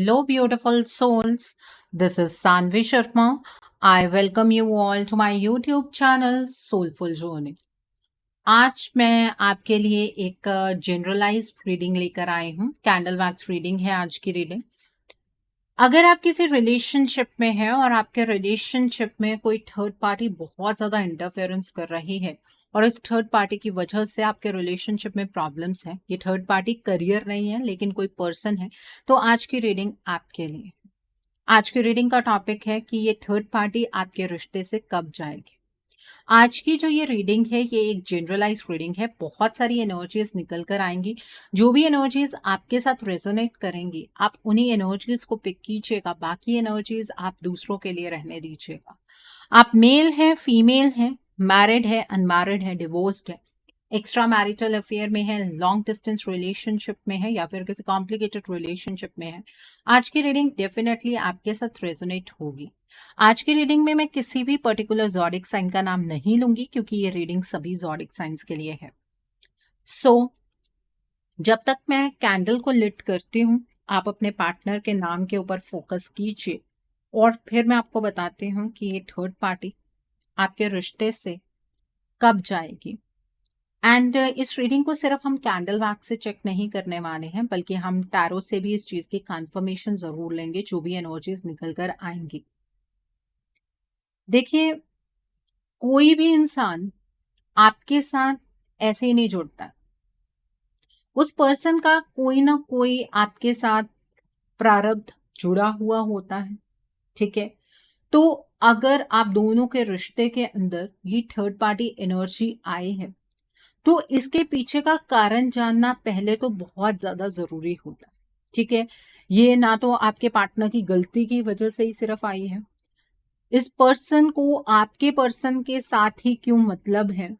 Hello, beautiful souls. This is Sanvi Sharma. I welcome you all to my YouTube channel Soulful Journey. आज मैं आपके लिए एक generalised reading लेकर आई हूँ. कैंडल वैक्स रीडिंग है आज की रीडिंग. अगर आप किसी रिलेशनशिप में हैं और आपके रिलेशनशिप में कोई थर्ड पार्टी बहुत ज़्यादा इंटरफेरेंस कर रही है और इस थर्ड पार्टी की वजह से आपके रिलेशनशिप में प्रॉब्लम्स हैं, ये थर्ड पार्टी करियर नहीं है लेकिन कोई पर्सन है, तो आज की रीडिंग आपके लिए. आज की रीडिंग का टॉपिक है कि ये थर्ड पार्टी आपके रिश्ते से कब जाएगी. आज की जो ये रीडिंग है ये एक जनरलाइज रीडिंग है. बहुत सारी एनर्जीज निकल कर आएंगी. जो भी एनर्जीज आपके साथ रेजोनेट करेंगी आप उन्हीं एनर्जीज को पिक कीजिएगा. बाकी एनर्जीज आप दूसरों के लिए रहने दीजिएगा. आप मेल हैं, फीमेल हैं, मैरिड है, अनमैरिड है, डिवोर्स्ड है, एक्स्ट्रा मैरिटल अफेयर में है, लॉन्ग डिस्टेंस रिलेशनशिप में है या फिर किसी कॉम्प्लिकेटेड रिलेशनशिप में है, आज की रीडिंग डेफिनेटली आपके साथ रेजोनेट होगी. आज की रीडिंग में मैं किसी भी पर्टिकुलर ज़ोडिक साइन का नाम नहीं लूंगी क्योंकि ये रीडिंग सभी ज़ोडिक साइंस के लिए है. जब तक मैं कैंडल को लिट करती हूँ आप अपने पार्टनर के नाम के ऊपर फोकस कीजिए और फिर मैं आपको बताती हूँ कि ये थर्ड पार्टी आपके रिश्ते से कब जाएगी. एंड इस रीडिंग को सिर्फ हम कैंडल वैक्स से चेक नहीं करने वाले हैं बल्कि हम टैरो से भी इस चीज की कंफर्मेशन जरूर लेंगे जो भी एनर्जीज निकल कर आएंगी. देखिए, कोई भी इंसान आपके साथ ऐसे ही नहीं जुड़ता. उस पर्सन का कोई ना कोई आपके साथ प्रारब्ध जुड़ा हुआ होता है. ठीक है, तो अगर आप दोनों के रिश्ते के अंदर ये थर्ड पार्टी एनर्जी आई है तो इसके पीछे का कारण जानना पहले तो बहुत ज्यादा जरूरी होता है. ठीक है, ये ना तो आपके पार्टनर की गलती की वजह से ही सिर्फ आई है. इस पर्सन को आपके पर्सन के साथ ही क्यों मतलब है,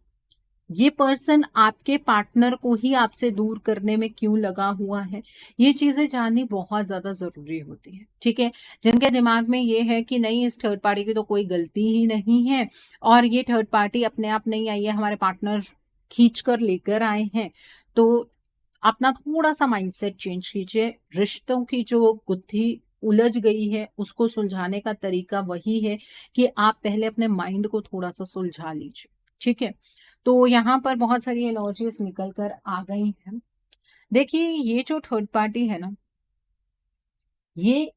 ये पर्सन आपके पार्टनर को ही आपसे दूर करने में क्यों लगा हुआ है, ये चीजें जाननी बहुत ज्यादा जरूरी होती है. ठीक है, जिनके दिमाग में ये है कि नहीं इस थर्ड पार्टी की तो कोई गलती ही नहीं है और ये थर्ड पार्टी अपने आप नहीं आई है, हमारे पार्टनर खींच कर लेकर आए हैं, तो अपना थोड़ा सा माइंडसेट चेंज कीजिए. रिश्तों की जो गुत्थी उलझ गई है उसको सुलझाने का तरीका वही है कि आप पहले अपने माइंड को थोड़ा सा सुलझा लीजिए. ठीक है, तो यहाँ पर बहुत सारी एनर्जीज निकल कर आ गई हैं. देखिए, ये जो थर्ड पार्टी है ना, ये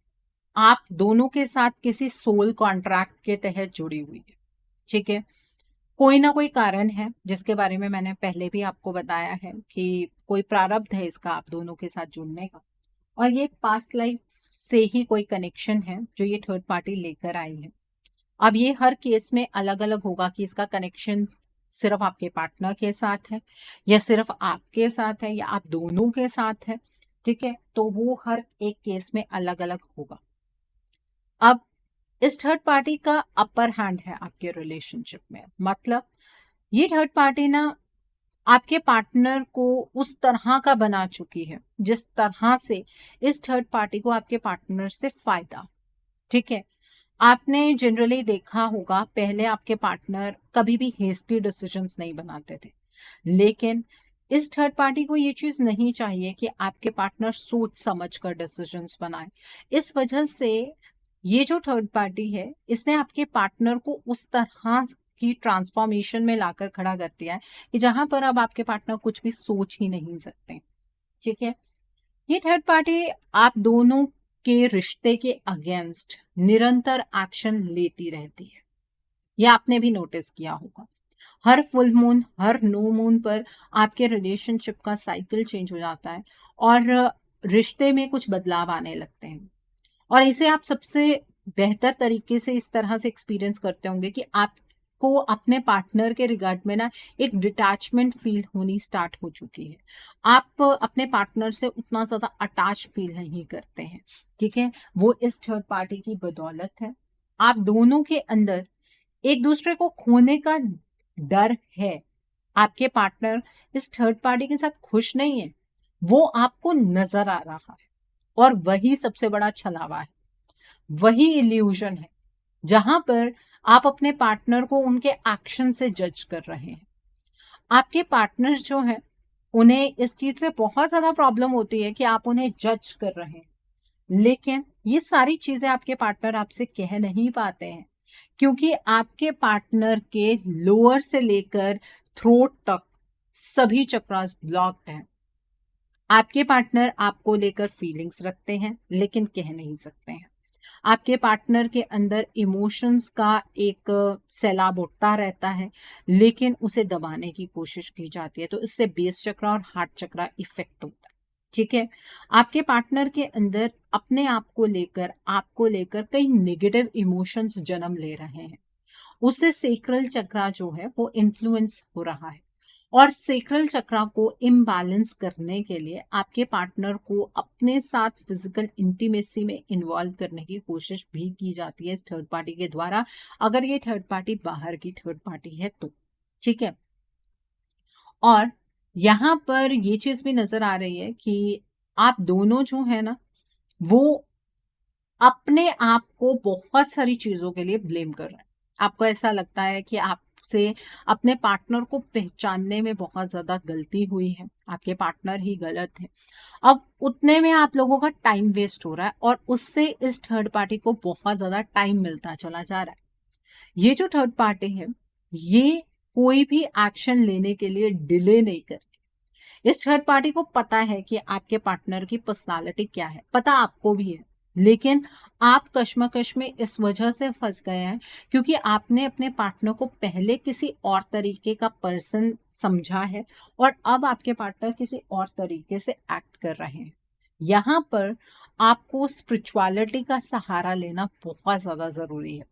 आप दोनों के साथ किसी सोल कॉन्ट्रैक्ट के तहत जुड़ी हुई है. ठीक है, कोई ना कोई कारण है जिसके बारे में मैंने पहले भी आपको बताया है कि कोई प्रारब्ध है इसका आप दोनों के साथ जुड़ने का और ये पास्ट लाइफ से ही कोई कनेक्शन है जो ये थर्ड पार्टी लेकर आई है. अब ये हर केस में अलग अलग होगा कि इसका कनेक्शन सिर्फ आपके पार्टनर के साथ है या सिर्फ आपके साथ है या आप दोनों के साथ है. ठीक है, तो वो हर एक केस में अलग अलग होगा. अब इस थर्ड पार्टी का अपर हैंड है आपके रिलेशनशिप में. मतलब ये थर्ड पार्टी ना आपके पार्टनर को उस तरह का बना चुकी है जिस तरह से इस थर्ड पार्टी को आपके पार्टनर से फायदा. ठीक है, आपने जनरली देखा होगा पहले आपके पार्टनर कभी भी हेस्टी डिसीजंस नहीं बनाते थे, लेकिन इस थर्ड पार्टी को ये चीज नहीं चाहिए कि आपके पार्टनर सोच समझ कर डिसीजंस बनाए. इस वजह से ये जो थर्ड पार्टी है इसने आपके पार्टनर को उस तरह की ट्रांसफॉर्मेशन में लाकर खड़ा कर दिया है कि जहां पर अब आपके पार्टनर कुछ भी सोच ही नहीं सकते. ठीक है, ये थर्ड पार्टी आप दोनों के रिश्ते के अगेंस्ट निरंतर एक्शन लेती रहती है. ये आपने भी नोटिस किया होगा. हर फुल मून, हर नो मून पर आपके रिलेशनशिप का साइकिल चेंज हो जाता है और रिश्ते में कुछ बदलाव आने लगते हैं. और इसे आप सबसे बेहतर तरीके से इस तरह से एक्सपीरियंस करते होंगे कि आपको अपने पार्टनर के रिगार्ड में ना एक डिटैचमेंट फील होनी स्टार्ट हो चुकी है. आप अपने पार्टनर से उतना ज़्यादा अटैच फील नहीं करते हैं. ठीक है, वो इस थर्ड पार्टी की बदौलत है. आप दोनों के अंदर एक दूसरे को खोने का डर है. आपके पार्टनर इस थर्ड पार्टी के साथ खुश नहीं है, वो आपको नजर आ रहा है और वही सबसे बड़ा छलावा है, वही इल्यूजन है जहां पर आप अपने पार्टनर को उनके एक्शन से जज कर रहे हैं. आपके पार्टनर जो है उन्हें इस चीज से बहुत ज्यादा प्रॉब्लम होती है कि आप उन्हें जज कर रहे हैं, लेकिन ये सारी चीजें आपके पार्टनर आपसे कह नहीं पाते हैं, क्योंकि आपके पार्टनर के लोअर से लेकर थ्रोट तक सभी चक्रास ब्लॉक्ड हैं। आपके पार्टनर आपको लेकर फीलिंग्स रखते हैं लेकिन कह नहीं सकते हैं। आपके पार्टनर के अंदर इमोशंस का एक सैलाब उठता रहता है लेकिन उसे दबाने की कोशिश की जाती है, तो इससे बेस चक्रा और हार्ट चक्रा इफेक्ट होता है। ठीक है, आपके पार्टनर के अंदर अपने आप को लेकर आपको लेकर कई नेगेटिव इमोशंस जन्म ले रहे हैं, उससे सेक्रल चक्रा जो है वो इन्फ्लुएंस हो रहा है। और सेक्रल चक्रा को इम्बैलेंस करने के लिए आपके पार्टनर को अपने साथ फिजिकल इंटीमेसी में इन्वॉल्व करने की कोशिश भी की जाती है इस थर्ड पार्टी के द्वारा, अगर ये थर्ड पार्टी बाहर की थर्ड पार्टी है तो। ठीक है, और यहाँ पर ये चीज भी नजर आ रही है कि आप दोनों जो है ना वो अपने आप को बहुत सारी चीजों के लिए ब्लेम कर रहे हैं। आपको ऐसा लगता है कि आपसे अपने पार्टनर को पहचानने में बहुत ज्यादा गलती हुई है, आपके पार्टनर ही गलत है। अब उतने में आप लोगों का टाइम वेस्ट हो रहा है और उससे इस थर्ड पार्टी को बहुत ज्यादा टाइम मिलता चला जा रहा है। ये जो थर्ड पार्टी है ये कोई भी एक्शन लेने के लिए डिले नहीं करती। इस थर्ड पार्टी को पता है कि आपके पार्टनर की पर्सनालिटी क्या है, पता आपको भी है, लेकिन आप कश्मकश में इस वजह से फंस गए हैं क्योंकि आपने अपने पार्टनर को पहले किसी और तरीके का पर्सन समझा है और अब आपके पार्टनर किसी और तरीके से एक्ट कर रहे हैं। यहाँ पर आपको स्पिरिचुअलिटी का सहारा लेना बहुत ज्यादा जरूरी है।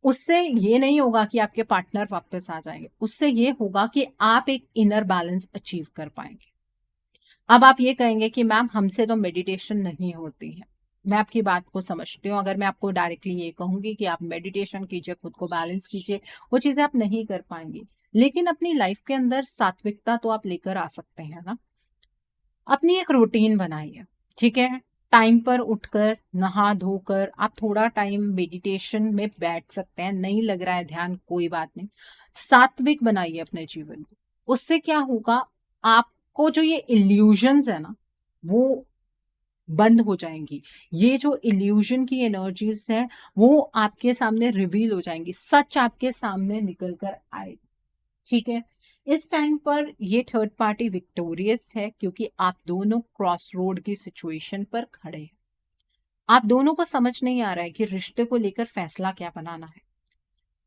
उससे ये नहीं होगा कि आपके पार्टनर वापस आ जाएंगे, उससे ये होगा कि आप एक इनर बैलेंस अचीव कर पाएंगे। अब आप ये कहेंगे कि मैम हमसे तो मेडिटेशन नहीं होती है। मैं आपकी बात को समझती हूँ, अगर मैं आपको डायरेक्टली ये कहूंगी कि आप मेडिटेशन कीजिए, खुद को बैलेंस कीजिए, वो चीजें आप नहीं कर पाएंगे। लेकिन अपनी लाइफ के अंदर सात्विकता तो आप लेकर आ सकते हैं ना। अपनी एक रूटीन बनाइए, ठीक है, टाइम पर उठकर नहा धोकर आप थोड़ा टाइम मेडिटेशन में बैठ सकते हैं। नहीं लग रहा है ध्यान, कोई बात नहीं, सात्विक बनाइए अपने जीवन को। उससे क्या होगा, आपको जो ये इल्यूजन्स है ना वो बंद हो जाएंगी। ये जो इल्यूजन की एनर्जीज है वो आपके सामने रिवील हो जाएंगी, सच आपके सामने निकल कर आएगी। ठीक है, इस टाइम पर ये थर्ड पार्टी विक्टोरियस है क्योंकि आप दोनों क्रॉस रोड की सिचुएशन पर खड़े हैं। आप दोनों को समझ नहीं आ रहा है कि रिश्ते को लेकर फैसला क्या बनाना है।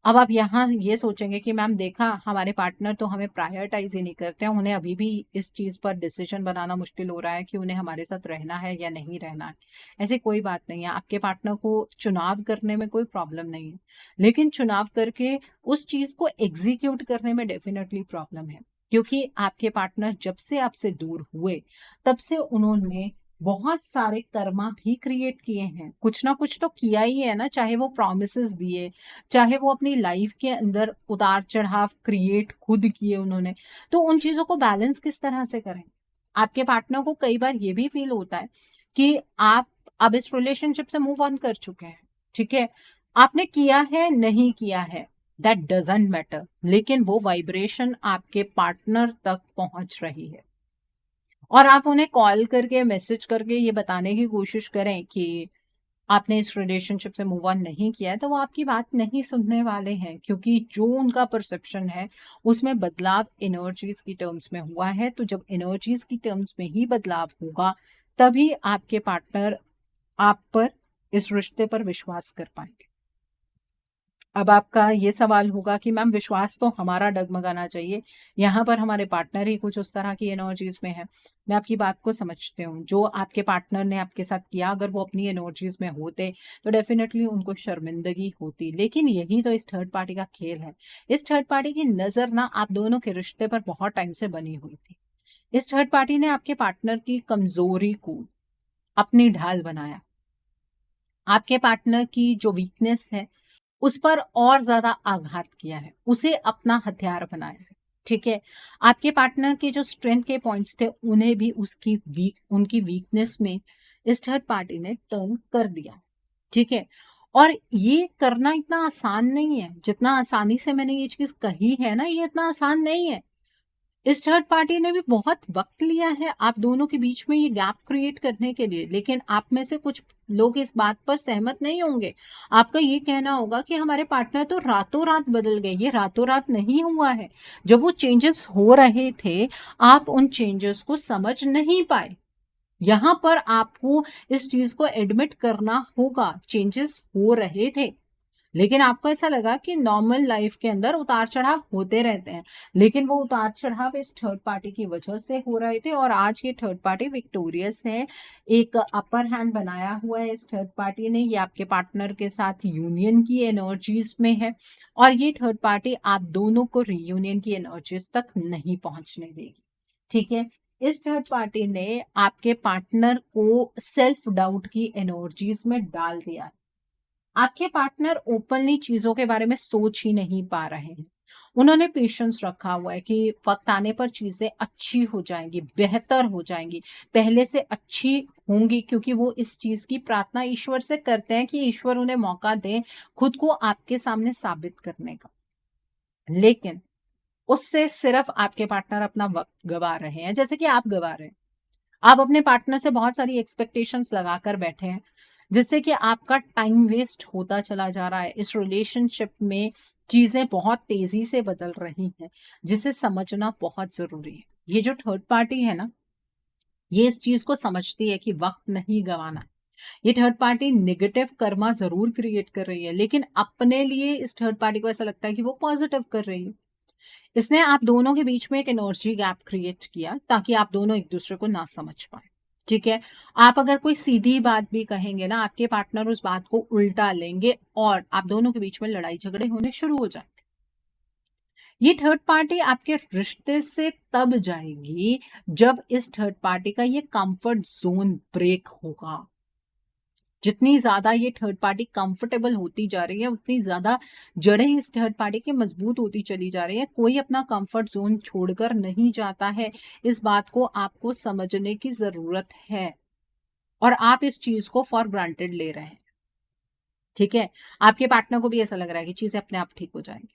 अब आप यहाँ ये सोचेंगे कि मैम देखा हमारे पार्टनर तो हमें प्रायोरिटाइज ही नहीं करते हैं, उन्हें अभी भी इस चीज पर डिसीजन बनाना मुश्किल हो रहा है कि उन्हें हमारे साथ रहना है या नहीं रहना है। ऐसी कोई बात नहीं है, आपके पार्टनर को चुनाव करने में कोई प्रॉब्लम नहीं है, लेकिन चुनाव करके उस चीज को एग्जीक्यूट करने में डेफिनेटली प्रॉब्लम है। क्योंकि आपके पार्टनर जब से आपसे दूर हुए तब से उन्होंने बहुत सारे कर्मा भी क्रिएट किए हैं, कुछ ना कुछ तो किया ही है ना, चाहे वो प्रॉमिसेस दिए, चाहे वो अपनी लाइफ के अंदर उतार चढ़ाव क्रिएट खुद किए उन्होंने। तो उन चीजों को बैलेंस किस तरह से करें। आपके पार्टनर को कई बार ये भी फील होता है कि आप अब इस रिलेशनशिप से मूव ऑन कर चुके हैं, ठीक है, आपने किया है नहीं किया है दैट डजंट मैटर, लेकिन वो वाइब्रेशन आपके पार्टनर तक पहुंच रही है और आप उन्हें कॉल करके मैसेज करके ये बताने की कोशिश करें कि आपने इस रिलेशनशिप से मूव ऑन नहीं किया है, तो वो आपकी बात नहीं सुनने वाले हैं, क्योंकि जो उनका परसेप्शन है उसमें बदलाव एनर्जीज की टर्म्स में हुआ है। तो जब एनर्जीज की टर्म्स में ही बदलाव होगा तभी आपके पार्टनर आप पर, इस रिश्ते पर विश्वास कर पाएंगे। अब आपका ये सवाल होगा कि मैम विश्वास तो हमारा डगमगाना चाहिए, यहाँ पर हमारे पार्टनर ही कुछ उस तरह की एनर्जीज में है। मैं आपकी बात को समझती हूँ, जो आपके पार्टनर ने आपके साथ किया अगर वो अपनी एनर्जीज में होते तो डेफिनेटली उनको शर्मिंदगी होती, लेकिन यही तो इस थर्ड पार्टी का खेल है। इस थर्ड पार्टी की नजर ना आप दोनों के रिश्ते पर बहुत टाइम से बनी हुई थी। इस थर्ड पार्टी ने आपके पार्टनर की कमजोरी को अपनी ढाल बनाया, आपके पार्टनर की जो वीकनेस है उस पर और ज्यादा आघात किया है, उसे अपना हथियार बनाया है। ठीक है, आपके पार्टनर के जो स्ट्रेंथ के पॉइंट्स थे उन्हें भी उनकी वीकनेस में इस थर्ड पार्टी ने टर्न कर दिया। ठीक है, और ये करना इतना आसान नहीं है, जितना आसानी से मैंने ये चीज कही है ना, ये इतना आसान नहीं है। इस थर्ड पार्टी ने भी बहुत वक्त लिया है आप दोनों के बीच में ये गैप क्रिएट करने के लिए, लेकिन आप में से कुछ लोग इस बात पर सहमत नहीं होंगे। आपका ये कहना होगा कि हमारे पार्टनर तो रातों रात बदल गए। ये रातों रात नहीं हुआ है। जब वो चेंजेस हो रहे थे, आप उन चेंजेस को समझ नहीं पाए। यहां पर आपको इस चीज को एडमिट करना होगा, चेंजेस हो रहे थे, लेकिन आपको ऐसा लगा कि नॉर्मल लाइफ के अंदर उतार चढ़ाव होते रहते हैं, लेकिन वो उतार चढ़ाव इस थर्ड पार्टी की वजह से हो रहे थे। और आज ये थर्ड पार्टी विक्टोरियस है, एक अपर हैंड बनाया हुआ है इस थर्ड पार्टी ने। ये आपके पार्टनर के साथ यूनियन की एनर्जीज में है, और ये थर्ड पार्टी आप दोनों को रियूनियन की एनर्जीज तक नहीं पहुंचने देगी। ठीक है, इस थर्ड पार्टी ने आपके पार्टनर को सेल्फ डाउट की एनर्जीज में डाल दिया है। आपके पार्टनर ओपनली चीजों के बारे में सोच ही नहीं पा रहे हैं। उन्होंने पेशेंस रखा हुआ है कि वक्त आने पर चीजें अच्छी हो जाएंगी, बेहतर हो जाएंगी, पहले से अच्छी होंगी, क्योंकि वो इस चीज की प्रार्थना ईश्वर से करते हैं कि ईश्वर उन्हें मौका दे खुद को आपके सामने साबित करने का। लेकिन उससे सिर्फ आपके पार्टनर अपना वक्त गवा रहे हैं, जैसे कि आप गवा रहे हैं। आप अपने पार्टनर से बहुत सारी एक्सपेक्टेशंस लगाकर बैठे हैं, जिससे कि आपका टाइम वेस्ट होता चला जा रहा है। इस रिलेशनशिप में चीजें बहुत तेजी से बदल रही हैं, जिसे समझना बहुत जरूरी है। ये जो थर्ड पार्टी है ना, ये इस चीज को समझती है कि वक्त नहीं गंवाना है। ये थर्ड पार्टी नेगेटिव कर्मा जरूर क्रिएट कर रही है, लेकिन अपने लिए इस थर्ड पार्टी को ऐसा लगता है कि वो पॉजिटिव कर रही है। इसने आप दोनों के बीच में एक एनर्जी गैप क्रिएट किया, ताकि आप दोनों एक दूसरे को ना समझ पाए। ठीक है, आप अगर कोई सीधी बात भी कहेंगे ना, आपके पार्टनर उस बात को उल्टा लेंगे और आप दोनों के बीच में लड़ाई झगड़े होने शुरू हो जाएंगे। ये थर्ड पार्टी आपके रिश्ते से तब जाएगी जब इस थर्ड पार्टी का ये कंफर्ट जोन ब्रेक होगा। जितनी ज्यादा ये थर्ड पार्टी कंफर्टेबल होती जा रही है, उतनी ज्यादा जड़ें इस थर्ड पार्टी की मजबूत होती चली जा रही है। कोई अपना कंफर्ट जोन छोड़कर नहीं जाता है। इस बात को आपको समझने की जरूरत है, और आप इस चीज को फॉर ग्रांटेड ले रहे हैं। ठीक है, आपके पार्टनर को भी ऐसा लग रहा है कि चीजें अपने आप ठीक हो जाएंगी।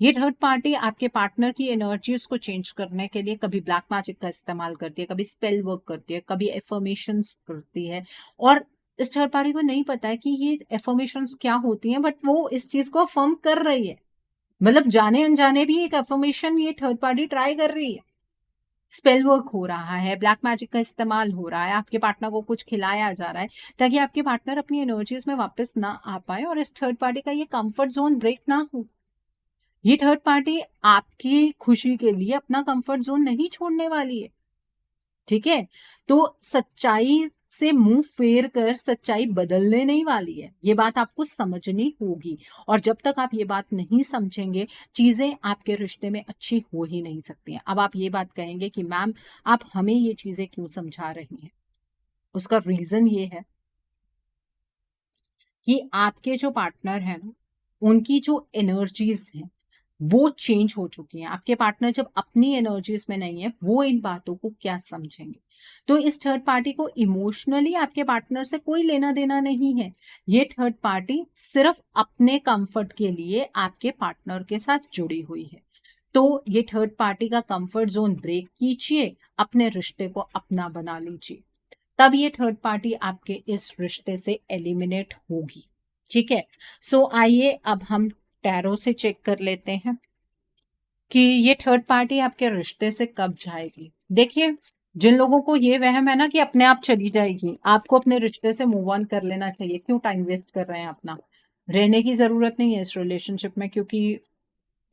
ये थर्ड पार्टी आपके पार्टनर की एनर्जीज को चेंज करने के लिए कभी ब्लैक मैजिक का इस्तेमाल करती है, कभी स्पेल वर्क करती है, कभी एफर्मेशंस करती है। और इस थर्ड पार्टी को नहीं पता है कि ये एफर्मेशंस क्या होती हैं, बट वो इस चीज को अफर्म कर रही है। मतलब जाने अनजाने भी एक एफर्मेशन ये थर्ड पार्टी ट्राई कर रही है। स्पेल वर्क हो रहा है, ब्लैक मैजिक का इस्तेमाल हो रहा है, आपके पार्टनर को कुछ खिलाया जा रहा है, ताकि आपके पार्टनर अपनी एनर्जीज में वापस ना आ पाए और इस थर्ड पार्टी का ये कंफर्ट जोन ब्रेक ना हो। ये थर्ड पार्टी आपकी खुशी के लिए अपना कंफर्ट जोन नहीं छोड़ने वाली है। ठीक है, तो सच्चाई से मुंह फेर कर सच्चाई बदलने नहीं वाली है। ये बात आपको समझनी होगी, और जब तक आप ये बात नहीं समझेंगे, चीजें आपके रिश्ते में अच्छी हो ही नहीं सकती हैं। अब आप ये बात कहेंगे कि मैम, आप हमें ये चीजें क्यों समझा रही हैं? उसका रीजन ये है कि आपके जो पार्टनर हैं ना, उनकी जो एनर्जीज हैं वो चेंज हो चुकी हैं। आपके पार्टनर जब अपनी एनर्जीज में नहीं है, वो इन बातों को क्या समझेंगे? तो इस थर्ड पार्टी को इमोशनली आपके पार्टनर से कोई लेना देना नहीं है। ये थर्ड पार्टी सिर्फ अपने कंफर्ट के लिए आपके पार्टनर के साथ जुड़ी हुई है। तो ये थर्ड पार्टी का कंफर्ट जोन ब्रेक कीजिए, अपने रिश्ते को अपना बना लीजिए, तब ये थर्ड पार्टी आपके इस रिश्ते से एलिमिनेट होगी। ठीक है, सो आइए अब हम टैरो से चेक कर लेते हैं कि ये थर्ड पार्टी आपके रिश्ते से कब जाएगी। देखिए, जिन लोगों को ये वहम है ना कि अपने आप चली जाएगी, आपको अपने रिश्ते से मूव ऑन कर लेना चाहिए। क्यों टाइम वेस्ट कर रहे हैं अपना? रहने की जरूरत नहीं है इस रिलेशनशिप में, क्योंकि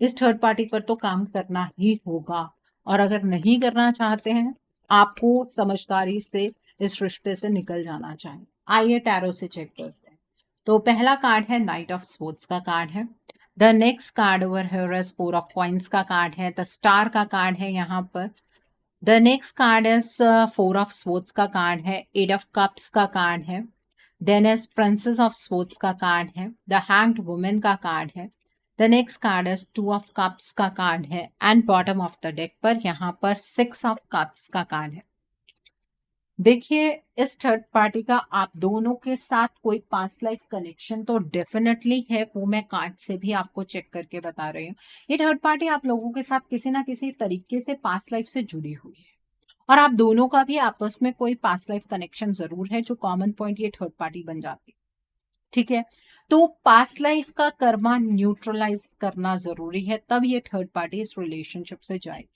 इस थर्ड पार्टी पर तो काम करना ही होगा। और अगर नहीं करना चाहते हैं, आपको समझदारी से इस रिश्ते से निकल जाना चाहिए। आइए टैरो से चेक करते हैं। तो पहला कार्ड है नाइट ऑफ स्पोर्ट्स का कार्ड है। The next card over here is four of coins का कार्ड है। द स्टार का कार्ड है यहाँ पर। The next card is four of sports का कार्ड है। एट ऑफ कप्स का कार्ड है। Then is princess of sports का कार्ड है। द हैंग्ड वुमेन का कार्ड है। The next card is two of cups का कार्ड है। And bottom of the deck पर यहाँ पर सिक्स ऑफ कप्स का कार्ड है। देखिए, इस थर्ड पार्टी का आप दोनों के साथ कोई पास्ट लाइफ कनेक्शन तो डेफिनेटली है, वो मैं कार्ड से भी आपको चेक करके बता रही हूँ। ये थर्ड पार्टी आप लोगों के साथ किसी ना किसी तरीके से पास्ट लाइफ से जुड़ी हुई है, और आप दोनों का भी आपस में कोई पास्ट लाइफ कनेक्शन जरूर है, जो कॉमन पॉइंट ये थर्ड पार्टी बन जाती है। ठीक है, तो पास्ट लाइफ का कर्मा न्यूट्रलाइज करना जरूरी है, तब ये थर्ड पार्टी इस रिलेशनशिप से जाएगी।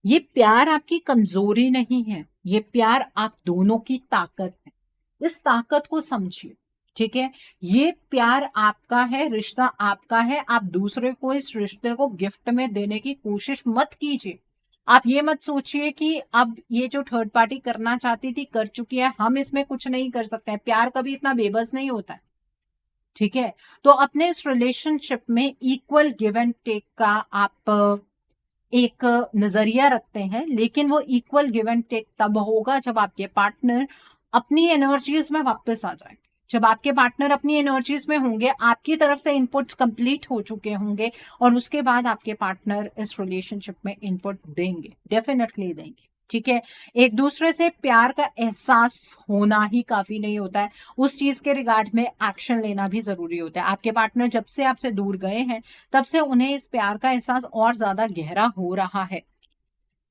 ये प्यार आपकी कमजोरी नहीं है, ये प्यार आप दोनों की ताकत है। इस ताकत को समझिए। ठीक है, ये प्यार आपका है, रिश्ता आपका है। आप दूसरे को इस रिश्ते को गिफ्ट में देने की कोशिश मत कीजिए। आप ये मत सोचिए कि अब ये जो थर्ड पार्टी करना चाहती थी कर चुकी है, हम इसमें कुछ नहीं कर सकते हैं। प्यार कभी इतना बेबस नहीं होता है। ठीक है, तो अपने इस रिलेशनशिप में इक्वल गिव एंड टेक का आप एक नजरिया रखते हैं, लेकिन वो इक्वल गिव एंड टेक तब होगा जब आपके पार्टनर अपनी एनर्जीज में वापस आ जाएंगे। जब आपके पार्टनर अपनी एनर्जीज में होंगे, आपकी तरफ से इनपुट्स कंप्लीट हो चुके होंगे, और उसके बाद आपके पार्टनर इस रिलेशनशिप में इनपुट देंगे, डेफिनेटली देंगे। ठीक है, एक दूसरे से प्यार का एहसास होना ही काफी नहीं होता है, उस चीज के रिगार्ड में एक्शन लेना भी जरूरी होता है। आपके पार्टनर जब से आपसे दूर गए हैं, तब से उन्हें इस प्यार का एहसास और ज्यादा गहरा हो रहा है।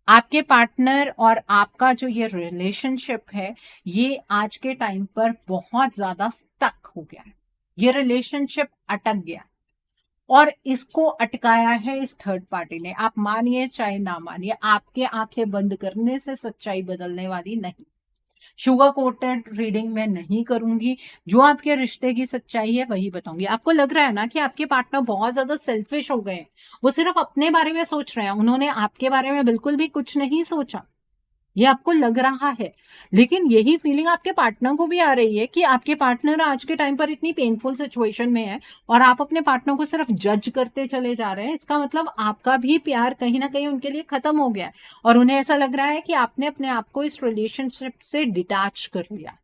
आपके पार्टनर और आपका जो ये रिलेशनशिप है, ये आज के टाइम पर बहुत ज्यादा स्टक हो गया है। ये रिलेशनशिप अटक गया, और इसको अटकाया है इस थर्ड पार्टी ने। आप मानिए चाहे ना मानिए, आपके आंखें बंद करने से सच्चाई बदलने वाली नहीं। शुगर कोटेड रीडिंग मैं नहीं करूंगी, जो आपके रिश्ते की सच्चाई है वही बताऊंगी। आपको लग रहा है ना कि आपके पार्टनर बहुत ज्यादा सेल्फिश हो गए, वो सिर्फ अपने बारे में सोच रहे हैं, उन्होंने आपके बारे में बिल्कुल भी कुछ नहीं सोचा, ये आपको लग रहा है। लेकिन यही फीलिंग आपके पार्टनर को भी आ रही है कि आपके पार्टनर आज के टाइम पर इतनी पेनफुल सिचुएशन में है, और आप अपने पार्टनर को सिर्फ जज करते चले जा रहे हैं। इसका मतलब आपका भी प्यार कहीं ना कहीं उनके लिए खत्म हो गया है, और उन्हें ऐसा लग रहा है कि आपने अपने आप को इस रिलेशनशिप से डिटैच कर लिया।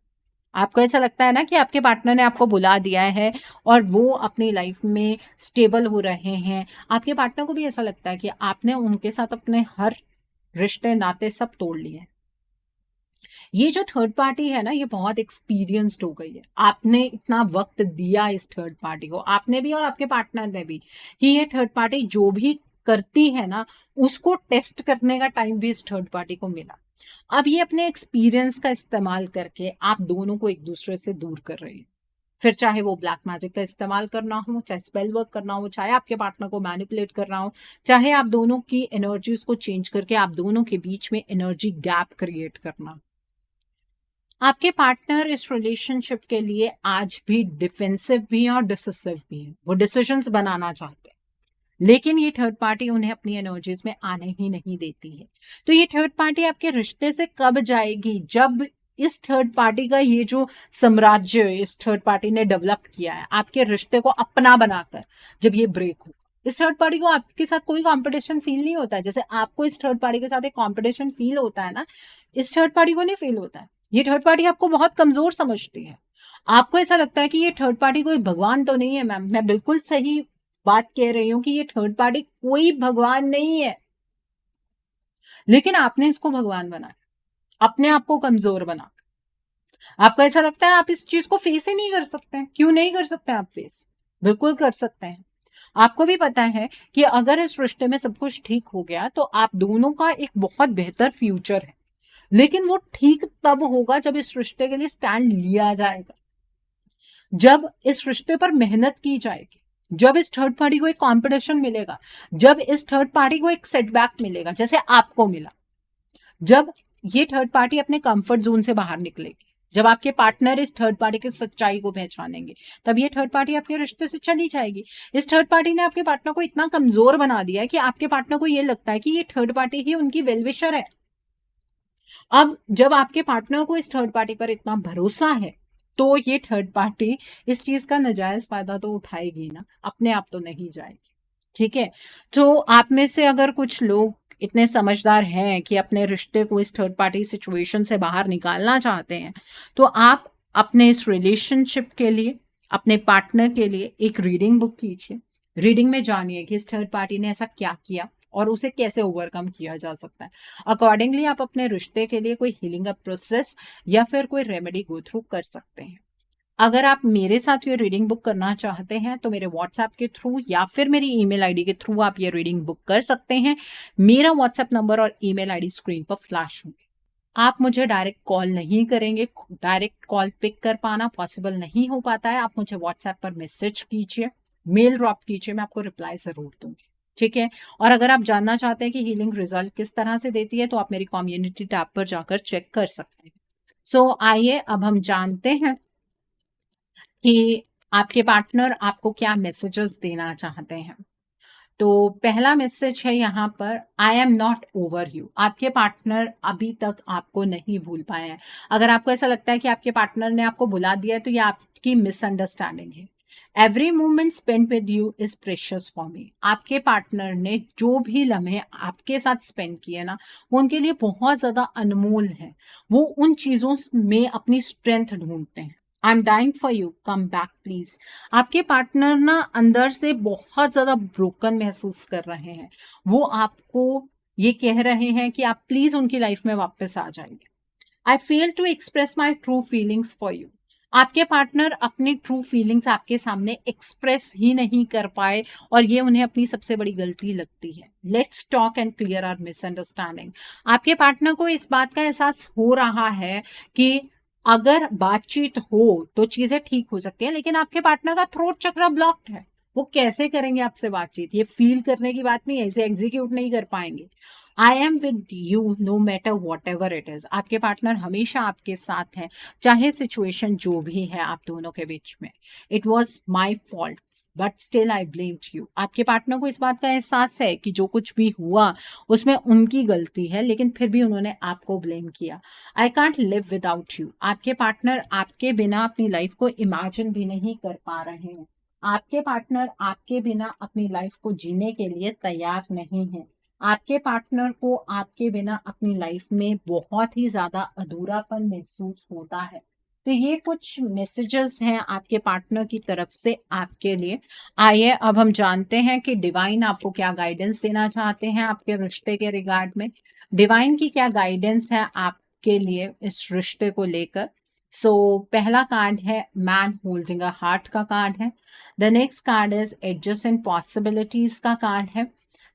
आपको ऐसा लगता है ना कि आपके पार्टनर ने आपको बुला दिया है, और वो अपनी लाइफ में स्टेबल हो रहे हैं। आपके पार्टनर को भी ऐसा लगता है कि आपने उनके साथ अपने हर रिश्ते नाते सब तोड़ लिए हैं। ये जो थर्ड पार्टी है ना, ये बहुत एक्सपीरियंस्ड हो गई है। आपने इतना वक्त दिया इस थर्ड पार्टी को, आपने भी और आपके पार्टनर ने भी, कि ये थर्ड पार्टी जो भी करती है ना, उसको टेस्ट करने का टाइम भी इस थर्ड पार्टी को मिला। अब ये अपने एक्सपीरियंस का इस्तेमाल करके आप दोनों को एक दूसरे से दूर कर रही है। फिर चाहे वो ब्लैक मैजिक का इस्तेमाल करना हो, चाहे स्पेल वर्क करना हो, चाहे आपके पार्टनर को मैनिपुलेट करना हो, चाहे आप दोनों की एनर्जीज को चेंज करके आप दोनों के बीच में एनर्जी गैप क्रिएट करना। आपके पार्टनर इस रिलेशनशिप के लिए आज भी डिफेंसिव भी हैं और डिसिसिव भी हैं। वो डिसीजंस बनाना चाहते हैं, लेकिन ये थर्ड पार्टी उन्हें अपनी एनर्जीज में आने ही नहीं देती है। तो ये थर्ड पार्टी आपके रिश्ते से कब जाएगी? जब इस थर्ड पार्टी का ये जो साम्राज्य इस थर्ड पार्टी ने डेवलप किया है आपके रिश्ते को अपना बनाकर, जब ये ब्रेक हो। इस थर्ड पार्टी को आपके साथ कोई कंपटीशन फील नहीं होता है, जैसे आपको इस थर्ड पार्टी के साथ एक कंपटीशन फील होता है ना, इस थर्ड पार्टी को नहीं फील होता है। ये थर्ड पार्टी आपको बहुत कमजोर समझती है। आपको ऐसा लगता है कि ये थर्ड पार्टी कोई भगवान तो नहीं है। मैम, मैं बिल्कुल सही बात कह रही हूं कि ये थर्ड पार्टी कोई भगवान नहीं है, लेकिन आपने इसको भगवान बनाया, अपने आप को कमजोर बना। आपको ऐसा लगता है आप इस चीज को फेस ही नहीं कर सकते हैं। क्यों नहीं कर सकते आप फेस? बिल्कुल कर सकते हैं। आपको भी पता है कि अगर इस रिश्ते में सब कुछ ठीक हो गया तो आप दोनों का एक बहुत बेहतर फ्यूचर है, लेकिन वो ठीक तब होगा जब इस रिश्ते के लिए स्टैंड लिया जाएगा, जब इस रिश्ते पर मेहनत की जाएगी, जब इस थर्ड पार्टी को एक कंपटीशन मिलेगा, जब इस थर्ड पार्टी को एक सेटबैक मिलेगा जैसे आपको मिला, जब ये थर्ड पार्टी अपने कंफर्ट जोन से बाहर निकलेगी, जब आपके पार्टनर इस थर्ड पार्टी की सच्चाई को पहचानेंगे, तब ये थर्ड पार्टी आपके रिश्ते से चली जाएगी। इस थर्ड पार्टी ने आपके पार्टनर को इतना कमजोर बना दिया है कि आपके पार्टनर को ये लगता है कि ये थर्ड पार्टी ही उनकी वेलविशर है। अब जब आपके पार्टनर को इस थर्ड पार्टी पर इतना भरोसा है, तो ये थर्ड पार्टी इस चीज का नाजायज फायदा तो उठाएगी ना, अपने आप तो नहीं जाएगी। ठीक है, तो आप में से अगर कुछ लोग इतने समझदार हैं कि अपने रिश्ते को इस थर्ड पार्टी सिचुएशन से बाहर निकालना चाहते हैं, तो आप अपने इस रिलेशनशिप के लिए, अपने पार्टनर के लिए एक रीडिंग बुक कीजिए। रीडिंग में जानिए कि इस थर्ड पार्टी ने ऐसा क्या किया, और उसे कैसे ओवरकम किया जा सकता है। अकॉर्डिंगली आप अपने रिश्ते के लिए कोई हीलिंग अप प्रोसेस या फिर कोई रेमेडी गो थ्रू कर सकते हैं। अगर आप मेरे साथ ये रीडिंग बुक करना चाहते हैं तो मेरे व्हाट्सएप के थ्रू या फिर मेरी ईमेल आईडी के थ्रू आप ये रीडिंग बुक कर सकते हैं। मेरा व्हाट्सएप नंबर और ईमेल आईडी स्क्रीन पर फ्लैश होंगे। आप मुझे डायरेक्ट कॉल नहीं करेंगे, डायरेक्ट कॉल पिक कर पाना पॉसिबल नहीं हो पाता है। आप मुझे व्हाट्सएप पर मैसेज कीजिए, मेल ड्रॉप कीजिए, मैं आपको रिप्लाई जरूर दूंगी, ठीक है। और अगर आप जानना चाहते हैं कि हीलिंग रिजल्ट किस तरह से देती है तो आप मेरी कम्युनिटी टैब पर जाकर चेक कर सकते हैं। सो आइए अब हम जानते हैं कि आपके पार्टनर आपको क्या मैसेजेस देना चाहते हैं। तो पहला मैसेज है यहाँ पर, I am not over you. आपके पार्टनर अभी तक आपको नहीं भूल पाए हैं। अगर आपको ऐसा लगता है कि आपके पार्टनर ने आपको भुला दिया है तो ये आपकी मिसअंडरस्टैंडिंग है। Every moment spend with you is precious for me. आपके पार्टनर ने जो भी लम्हे आपके साथ स्पेंड किए ना, वो उनके लिए बहुत ज्यादा अनमोल है। वो उन चीजों में अपनी स्ट्रेंथ ढूंढते हैं। I am dying for you, come back please. आपके पार्टनर ना अंदर से बहुत ज्यादा ब्रोकन महसूस कर रहे हैं। वो आपको ये कह रहे हैं कि आप प्लीज उनकी लाइफ में वापस आ जाइए। I fail to express my true feelings for you. आपके पार्टनर अपनी ट्रू फीलिंग्स आपके सामने एक्सप्रेस ही नहीं कर पाए और ये उन्हें अपनी सबसे बड़ी गलती लगती है। Let's talk and clear our misunderstanding. आपके पार्टनर को इस बात का एहसास हो रहा है कि अगर बातचीत हो तो चीजें ठीक हो सकती है, लेकिन आपके पार्टनर का थ्रोट चक्र ब्लॉक्ड है। वो कैसे करेंगे आपसे बातचीत? ये फील करने की बात नहीं है, इसे एग्जीक्यूट नहीं कर पाएंगे। I am with you know matter what ever it is. आपके पार्टनर हमेशा आपके साथ हैं, चाहे सिचुएशन जो भी है आप दोनों के बीच में। It was my fault but still I blamed you. आपके पार्टनर को इस बात का एहसास है कि जो कुछ भी हुआ उसमें उनकी गलती है, लेकिन फिर भी उन्होंने आपको ब्लेम किया। I can't live without you. आपके पार्टनर आपके बिना अपनी लाइफ को इमेजिन भी नहीं कर पा रहे हैं। आपके पार्टनर आपके बिना अपनी लाइफ को जीने के लिए तैयार नहीं है। आपके पार्टनर को आपके बिना अपनी लाइफ में बहुत ही ज्यादा अधूरापन महसूस होता है। तो ये कुछ मैसेजेस हैं आपके पार्टनर की तरफ से आपके लिए। आइए अब हम जानते हैं कि डिवाइन आपको क्या गाइडेंस देना चाहते हैं आपके रिश्ते के रिगार्ड में। डिवाइन की क्या गाइडेंस है आपके लिए इस रिश्ते को लेकर। पहला कार्ड है मैन होल्डिंग अ हार्ट का कार्ड है। The next card is adjacent possibilities का कार्ड है।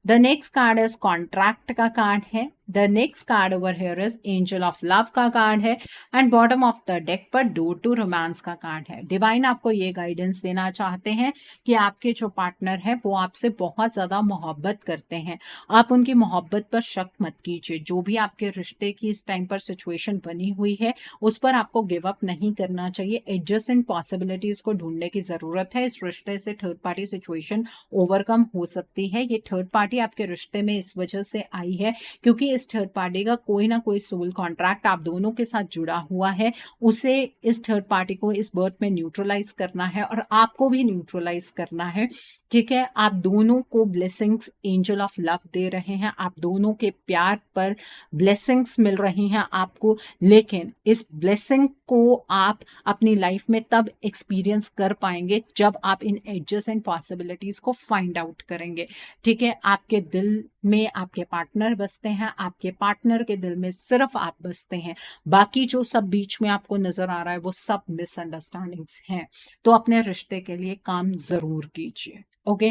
The next card is contract का कार्ड है। The next card over here is angel of love का कार्ड है। And bottom of the deck पर door to romance का card है। Divine आपको ये गाइडेंस देना चाहते हैं कि आपके जो पार्टनर है वो आपसे बहुत ज्यादा मोहब्बत करते हैं। आप उनकी मोहब्बत पर शक मत कीजिए। जो भी आपके रिश्ते की इस टाइम पर सिचुएशन बनी हुई है उस पर आपको गिव अप नहीं करना चाहिए। एडजस्टेंट पॉसिबिलिटीज को ढूंढने की जरूरत है। इस रिश्ते से थर्ड पार्टी सिचुएशन ओवरकम हो सकती है। ये थर्ड पार्टी आपके रिश्ते में इस वजह से आई है क्योंकि इस थर्ड पार्टी का कोई ना कोई सोल कॉन्ट्रैक्ट आप दोनों के साथ जुड़ा हुआ है। उसे इस थर्ड पार्टी को इस बर्थ में न्यूट्रलाइज करना है और आपको भी न्यूट्रलाइज करना है, ठीक है। आप दोनों को blessings angel of love they रहे हैं। आप दोनों के प्यार पर ब्लेसिंग्स मिल रही हैं आपको, लेकिन इस ब्लेसिंग को आप अपनी लाइफ में तब एक्सपीरियंस कर पाएंगे जब आप इन एडजस्ट एंड पॉसिबिलिटीज को फाइंड आउट करेंगे, ठीक है। आपके दिल में आपके पार्टनर बसते हैं, आपके पार्टनर के दिल में सिर्फ आप बसते हैं। बाकी जो सब बीच में आपको नजर आ रहा है वो सब मिसअंडरस्टैंडिंग्स हैं। तो अपने रिश्ते के लिए काम जरूर कीजिए। ओके,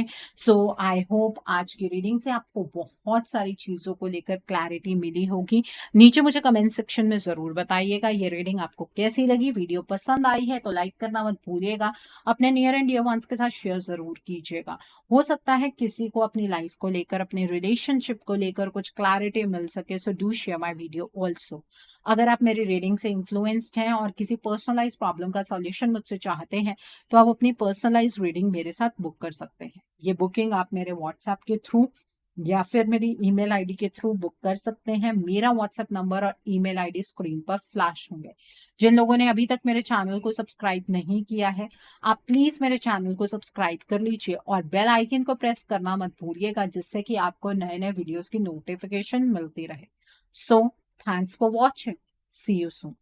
आई होप आज की रीडिंग से आपको बहुत सारी चीजों को लेकर क्लैरिटी मिली होगी। नीचे मुझे कमेंट सेक्शन में जरूर बताइएगा ये रीडिंग आपको कैसी लगी। वीडियो पसंद आई है तो लाइक करना मत भूलिएगा। अपने नियर एंड डियर वंस के साथ शेयर जरूर कीजिएगा। हो सकता है किसी को अपनी लाइफ को लेकर, अपने रिलेशनशिप को लेकर कुछ क्लैरिटी मिल सके। So do share my video also. अगर आप मेरी रीडिंग से इन्फ्लुएंस्ड हैं और किसी पर्सनलाइज प्रॉब्लम का सॉल्यूशन मुझसे चाहते हैं तो आप अपनी पर्सनलाइज रीडिंग मेरे साथ बुक कर सकते हैं। ये बुकिंग आप मेरे व्हाट्सएप के थ्रू या फिर मेरी ईमेल आईडी के थ्रू बुक कर सकते हैं। मेरा व्हाट्सएप नंबर और ईमेल आईडी स्क्रीन पर फ्लैश होंगे। जिन लोगों ने अभी तक मेरे चैनल को सब्सक्राइब नहीं किया है आप प्लीज मेरे चैनल को सब्सक्राइब कर लीजिए और बेल आइकन को प्रेस करना मत भूलिएगा, जिससे कि आपको नए नए वीडियोस की नोटिफिकेशन मिलती रहे। So thanks for watching, see you soon.